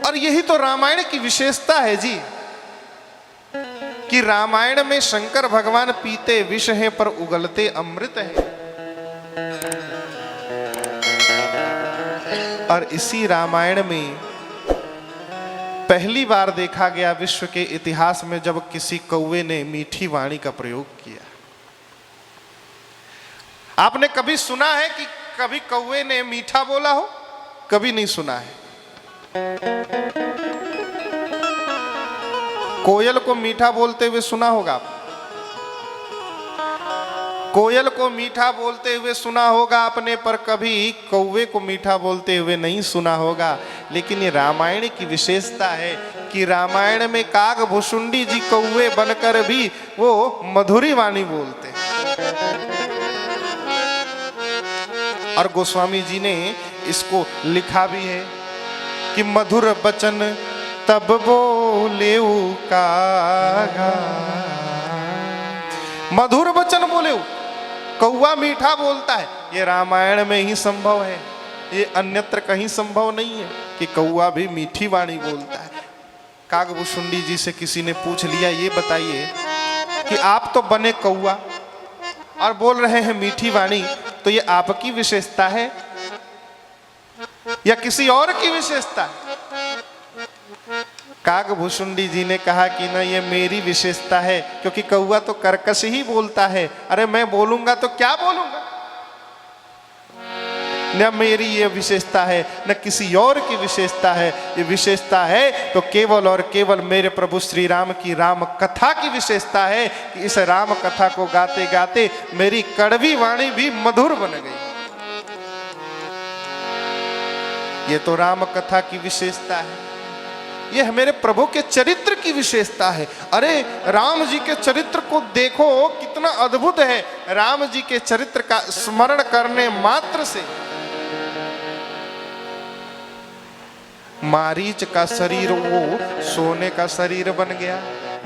और यही तो रामायण की विशेषता है जी, कि रामायण में शंकर भगवान पीते विष हैं पर उगलते अमृत हैं। और इसी रामायण में पहली बार देखा गया विश्व के इतिहास में जब किसी कौवे ने मीठी वाणी का प्रयोग किया। आपने कभी सुना है कि कभी कौवे ने मीठा बोला हो? कभी नहीं सुना है। कोयल को मीठा बोलते हुए सुना होगा आप? कोयल को मीठा बोलते हुए सुना होगा आपने, पर कभी कौवे को मीठा बोलते हुए नहीं सुना होगा। लेकिन ये रामायण की विशेषता है कि रामायण में काग भुसुंडी जी कौवे बनकर भी वो मधुरी वाणी बोलते हैं। और गोस्वामी जी ने इसको लिखा भी है कि मधुर बचन तब बोले कागा, मधुर वचन बोले। कौवा मीठा बोलता है, ये रामायण में ही संभव है, ये अन्यत्र कहीं संभव नहीं है कि कौवा भी मीठी वाणी बोलता है। कागभुसुंडी जी से किसी ने पूछ लिया, ये बताइए कि आप तो बने कौवा और बोल रहे हैं मीठी वाणी, तो ये आपकी विशेषता है या किसी और की विशेषता है? कागभुसुंडी जी ने कहा कि ना, ये मेरी विशेषता है, क्योंकि कौवा तो कर्कश ही बोलता है। अरे मैं बोलूंगा तो क्या बोलूंगा? न मेरी ये विशेषता है न किसी और की विशेषता है। ये विशेषता है तो केवल और केवल मेरे प्रभु श्री राम की राम कथा की विशेषता है कि इस राम कथा को गाते गाते मेरी कड़वी वाणी भी मधुर बन गई। ये तो राम कथा की विशेषता है, यह मेरे प्रभु के चरित्र की विशेषता है। अरे राम जी के चरित्र को देखो कितना अद्भुत है। राम जी के चरित्र का स्मरण करने मात्र से मारीच का शरीर वो सोने का शरीर बन गया,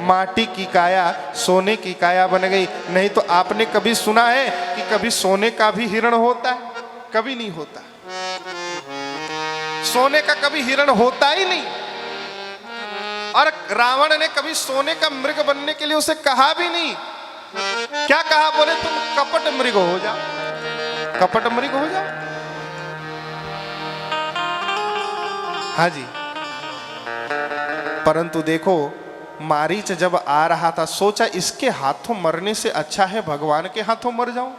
माटी की काया सोने की काया बन गई। नहीं तो आपने कभी सुना है कि कभी सोने का भी हिरण होता है? कभी नहीं होता। सोने का कभी हिरण होता ही नहीं। और रावण ने कभी सोने का मृग बनने के लिए उसे कहा भी नहीं। क्या कहा? बोले तुम कपट मृग हो जाओ, कपट मृग हो जाओ। हाँ जी। परंतु देखो, मारीच जब आ रहा था, सोचा इसके हाथों मरने से अच्छा है भगवान के हाथों मर जाऊं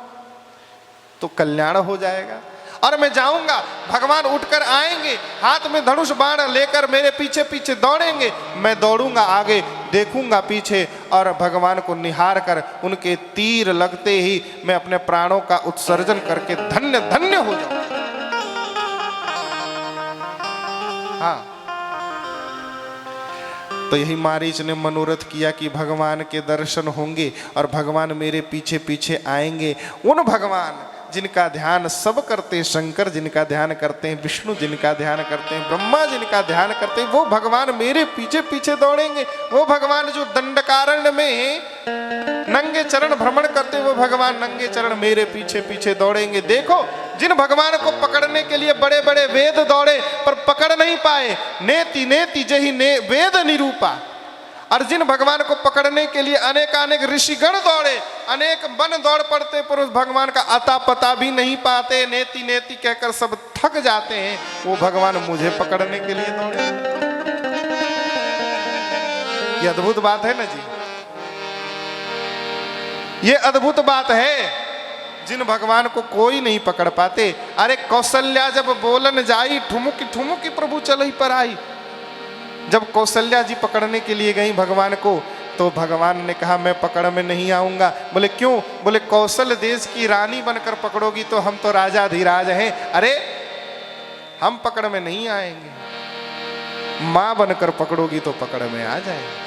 तो कल्याण हो जाएगा। और मैं जाऊंगा, भगवान उठकर आएंगे, हाथ में धनुष बाण लेकर मेरे पीछे पीछे दौड़ेंगे। मैं दौड़ूंगा आगे, देखूंगा पीछे, और भगवान को निहार कर उनके तीर लगते ही मैं अपने प्राणों का उत्सर्जन करके धन्य धन्य हो जाऊं। हाँ, तो यही मारीच ने मनोरथ किया कि भगवान के दर्शन होंगे और भगवान मेरे पीछे पीछे आएंगे। उन भगवान जिनका ध्यान सब करते हैं, शंकर जिनका ध्यान करते हैं, विष्णु जिनका ध्यान करते हैं, ब्रह्मा जिनका ध्यान करते हैं, वो भगवान मेरे पीछे पीछे दौड़ेंगे। वो भगवान जो दंडकारण्य में नंगे चरण भ्रमण करते हैं, वो भगवान नंगे चरण मेरे पीछे पीछे दौड़ेंगे। देखो, जिन भगवान को पकड़ने के लिए बड़े बड़े वेद दौड़े पर पकड़ नहीं पाए, नेति नेति जही वेद निरूपा। और जिन भगवान को पकड़ने के लिए अनेकानेक ऋषिगण दौड़े, अनेक वन दौड़ पड़ते, पर उस भगवान का अता पता भी नहीं पाते, नेति नेति कहकर सब थक जाते हैं, वो भगवान मुझे पकड़ने के लिए दौड़े। ये अद्भुत बात है ना जी, ये अद्भुत बात है। जिन भगवान को कोई नहीं पकड़ पाते। अरे कौशल्या जब बोलन जाई, ठुमुकी ठुमुकी प्रभु चलई पर आई। जब कौशल्या जी पकड़ने के लिए गई भगवान को, तो भगवान ने कहा मैं पकड़ में नहीं आऊंगा। बोले क्यों? बोले कौशल देश की रानी बनकर पकड़ोगी तो हम तो राजा धीराज हैं। अरे हम पकड़ में नहीं आएंगे, मां बनकर पकड़ोगी तो पकड़ में आ जाएंगे।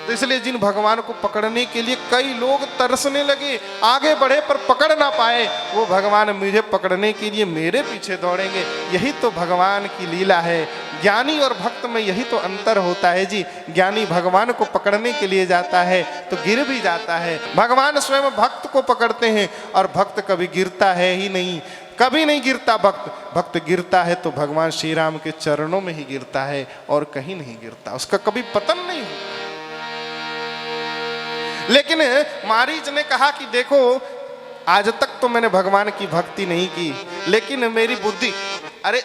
तो इसलिए जिन भगवान को पकड़ने के लिए कई लोग तरसने लगे, आगे बढ़े पर पकड़ ना पाए, वो भगवान मुझे पकड़ने के लिए मेरे पीछे दौड़ेंगे। यही तो भगवान की लीला है। ज्ञानी और भक्त में यही तो अंतर होता है जी। ज्ञानी भगवान को पकड़ने के लिए जाता है तो गिर भी जाता है, भगवान स्वयं भक्त को पकड़ते हैं और भक्त कभी गिरता है ही नहीं। कभी नहीं गिरता भक्त। भक्त गिरता है तो भगवान श्री राम के चरणों में ही गिरता है और कहीं नहीं गिरता, उसका कभी पतन नहीं होता। लेकिन मारीच ने कहा कि देखो आज तक तो मैंने भगवान की भक्ति नहीं की, लेकिन मेरी बुद्धि, अरे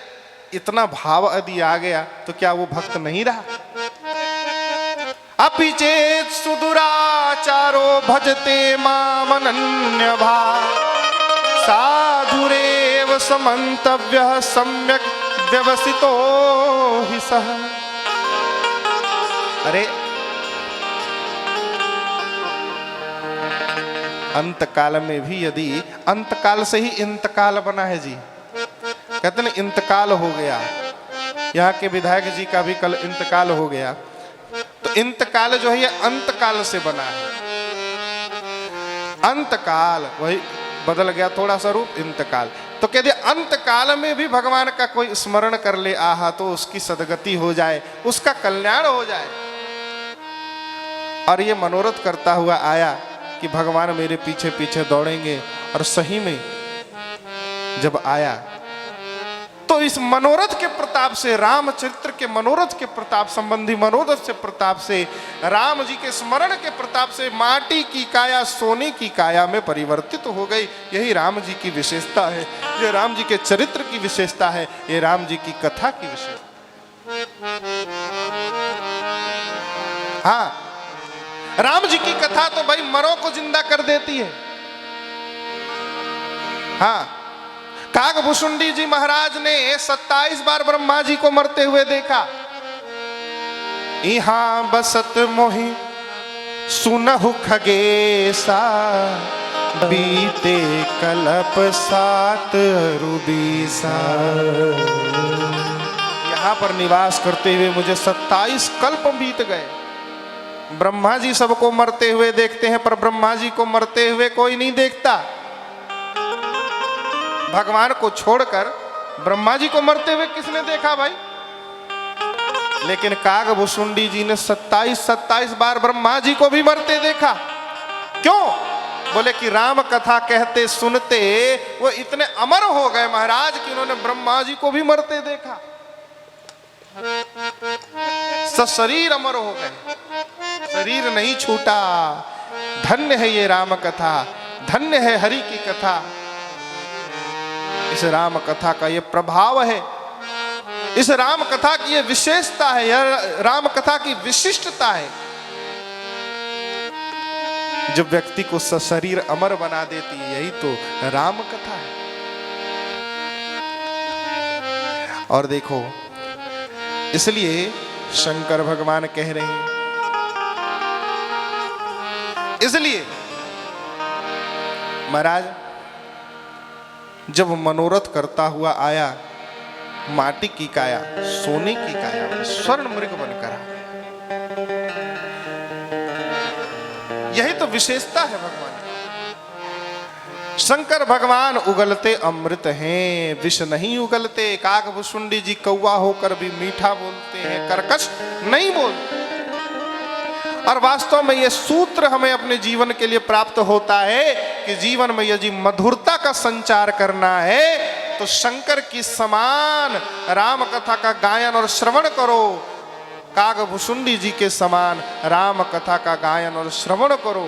इतना भाव यदि आ गया तो क्या वो भक्त नहीं रहा? अपि चेत सुदुराचारो भजते मामनन्य भाव साधुरेव समन्तव्यः सम्यक व्यवसितो हि सः। अरे अंतकाल में भी यदि, अंतकाल से ही इंतकाल बना है जी, कहते ना इंतकाल हो गया, यहाँ के विधायक जी का भी कल इंतकाल हो गया, तो इंतकाल जो है ये अंतकाल से बना है। अंतकाल वही बदल गया थोड़ा सा रूप, इंतकाल। तो कहते अंतकाल में भी भगवान का कोई स्मरण कर ले आहा तो उसकी सदगति हो जाए, उसका कल्याण हो जाए। और ये मनोरथ करता हुआ आया कि भगवान मेरे पीछे पीछे दौड़ेंगे, और सही में जब आया तो इस मनोरथ के प्रताप से, रामचरित्र के मनोरथ के प्रताप संबंधी मनोरथ से प्रताप से, राम जी के स्मरण के प्रताप से माटी की काया सोने की काया में परिवर्तित हो गई। यही राम जी की विशेषता है, ये राम जी के चरित्र की विशेषता है, ये राम जी की कथा की विशेषता। हाँ, राम जी की कथा तो भाई मरो को जिंदा कर देती है। हाँ, काकभूषुंडी जी महाराज ने 27 बार ब्रह्मा जी को मरते हुए देखा। इहां बसत मोहि सुनहु खगेसा बीते कल्प 7 रुबीसा। यहाँ पर निवास करते हुए मुझे 27 कल्प बीत गए। ब्रह्मा जी सबको मरते हुए देखते हैं, पर ब्रह्मा जी को मरते हुए कोई नहीं देखता। भगवान को छोड़कर ब्रह्मा जी को मरते हुए किसने देखा भाई? लेकिन काकभूषुंडी जी ने 27 बार ब्रह्मा जी को भी मरते देखा। क्यों? बोले कि राम कथा कहते सुनते वो इतने अमर हो गए महाराज कि उन्होंने ब्रह्मा जी को भी मरते देखा, सशरीर अमर हो गए, शरीर नहीं छूटा। धन्य है ये राम कथा, धन्य है हरि की कथा। इस राम कथा का ये प्रभाव है, इस राम कथा की ये विशेषता है, यह राम कथा की विशिष्टता है जो व्यक्ति को सशरीर अमर बना देती है। यही तो राम कथा है। और देखो, इसलिए शंकर भगवान कह रहे हैं, इसलिए महाराज जब मनोरथ करता हुआ आया, माटी की काया सोने की काया स्वर्ण मृग बनकर आया। यही तो विशेषता है भगवान। शंकर भगवान उगलते अमृत हैं, विष नहीं उगलते। काकभूषुंडी जी कौवा होकर भी मीठा बोलते हैं, कर्कश नहीं बोलते। और वास्तव में यह सूत्र हमें अपने जीवन के लिए प्राप्त होता है कि जीवन में यदि मधुरता का संचार करना है तो शंकर की समान राम कथा का गायन और श्रवण करो, काकभूषुंडी जी के समान राम कथा का गायन और श्रवण करो।